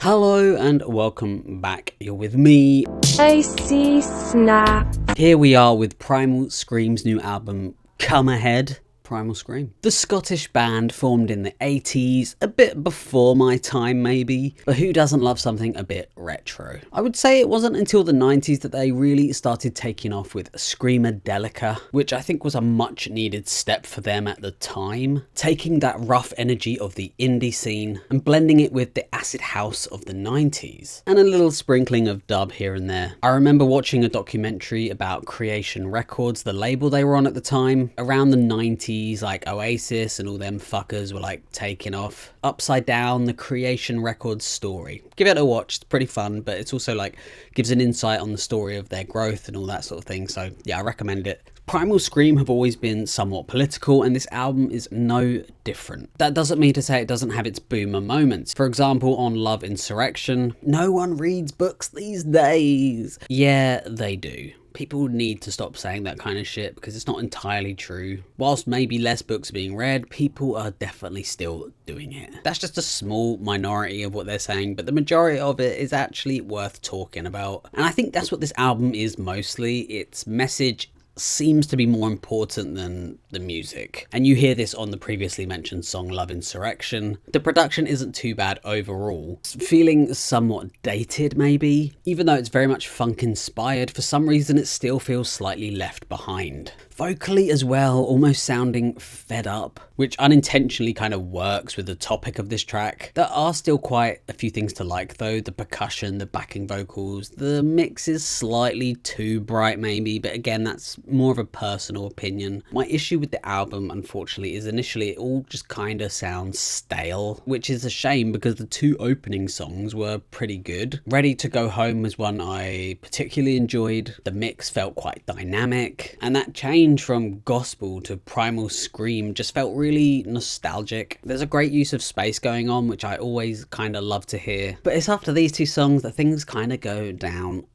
Hello and welcome back. You're with me. I see snap. Here we are with Primal Scream's new album, Come Ahead. Primal Scream. The Scottish band formed in the 80s, a bit before my time maybe, but who doesn't love something a bit retro? I would say it wasn't until the 90s that they really started taking off with ScreaMEHdelica, which I think was a much needed step for them at the time, taking that rough energy of the indie scene and blending it with the acid house of the 90s, and a little sprinkling of dub here and there. I remember watching a documentary about Creation Records, the label they were on at the time, around the 90s. Like Oasis and all them fuckers were like taking off. Upside Down, the Creation Records story. Give it a watch, it's pretty fun, but it's also like gives an insight on the story of their growth and all that sort of thing. So yeah, I recommend it. Primal Scream have always been somewhat political, and this album is no different. That doesn't mean to say it doesn't have its boomer moments. For example, on Love Insurrection, no one reads books these days. Yeah, they do. People need to stop saying that kind of shit because it's not entirely true. Whilst maybe less books are being read, people are definitely still doing it. That's just a small minority of what they're saying, but the majority of it is actually worth talking about. And I think that's what this album is mostly. Its message seems to be more important than the music. And you hear this on the previously mentioned song Love Insurrection. The production isn't too bad overall. It's feeling somewhat dated maybe. Even though it's very much funk inspired, for some reason it still feels slightly left behind. Vocally as well, almost sounding fed up, which unintentionally kind of works with the topic of this track. There are still quite a few things to like though. The percussion, the backing vocals, the mix is slightly too bright maybe, but again that's more of a personal opinion. My issue with the album unfortunately is initially it all just kind of sounds stale, which is a shame because the two opening songs were pretty good. Ready to Go Home was one I particularly enjoyed. The mix felt quite dynamic, and that change from gospel to Primal Scream just felt really nostalgic. There's a great use of space going on, which I always kind of love to hear, but it's after these two songs that things kind of go downhill.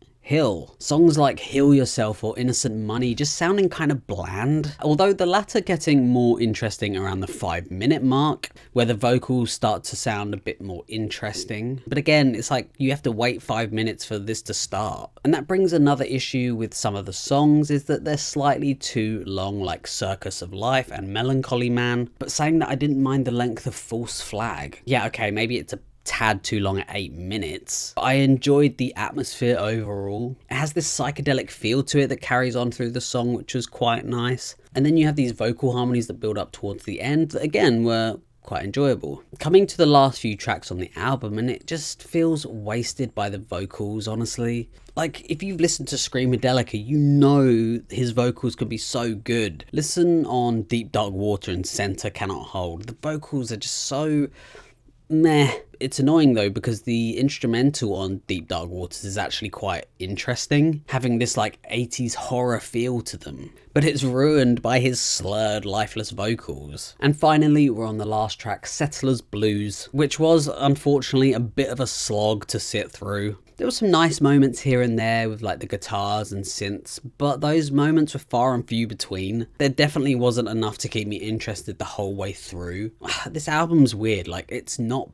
Songs like Heal Yourself or Innocent Money just sounding kind of bland, although the latter getting more interesting around the 5-minute mark, where the vocals start to sound a bit more interesting. But again, it's like you have to wait 5 minutes for this to start. And that brings another issue with some of the songs, is that they're slightly too long, like Circus of Life and Melancholy Man. But saying that, I didn't mind the length of False Flag. Yeah, okay, maybe it's a tad too long at 8 minutes. I enjoyed the atmosphere overall. It has this psychedelic feel to it that carries on through the song, which was quite nice. And then you have these vocal harmonies that build up towards the end that again were quite enjoyable. Coming to the last few tracks on the album, and it just feels wasted by the vocals, honestly. Like, if you've listened to ScreaMEHdelica, you know his vocals could be so good. Listen on Deep Dark Water and Center Cannot Hold. The vocals are just so meh. It's annoying though because the instrumental on Deep Dark Waters is actually quite interesting, having this like 80s horror feel to them, but it's ruined by his slurred, lifeless vocals. And finally, we're on the last track, Settler's Blues, which was unfortunately a bit of a slog to sit through. There were some nice moments here and there with like the guitars and synths, but those moments were far and few between. There definitely wasn't enough to keep me interested the whole way through. This album's weird, like it's not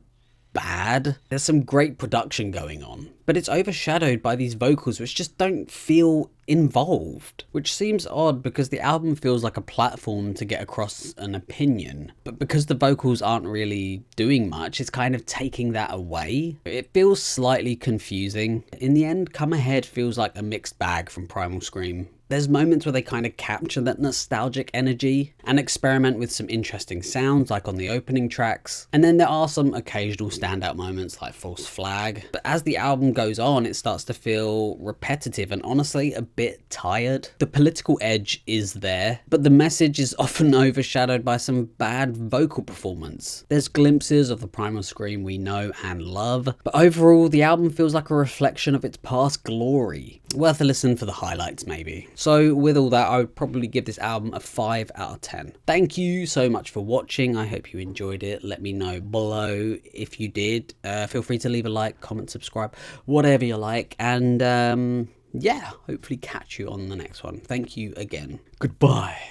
bad. There's some great production going on, but it's overshadowed by these vocals which just don't feel involved, which seems odd because the album feels like a platform to get across an opinion, but because the vocals aren't really doing much, it's kind of taking that away. It feels slightly confusing. In the end, Come Ahead feels like a mixed bag from Primal Scream. There's moments where they kind of capture that nostalgic energy and experiment with some interesting sounds like on the opening tracks. And then there are some occasional standout moments like False Flag. But as the album goes on, it starts to feel repetitive and honestly a bit tired. The political edge is there, but the message is often overshadowed by some bad vocal performance. There's glimpses of the Primal Scream we know and love, but overall the album feels like a reflection of its past glory. Worth a listen for the highlights maybe. So with all that, I would probably give this album a 5 out of 10. Thank you so much for watching. I hope you enjoyed it. Let me know below if you did. Feel free to leave a like, comment, subscribe, whatever you like. And yeah, hopefully catch you on the next one. Thank you again. Goodbye.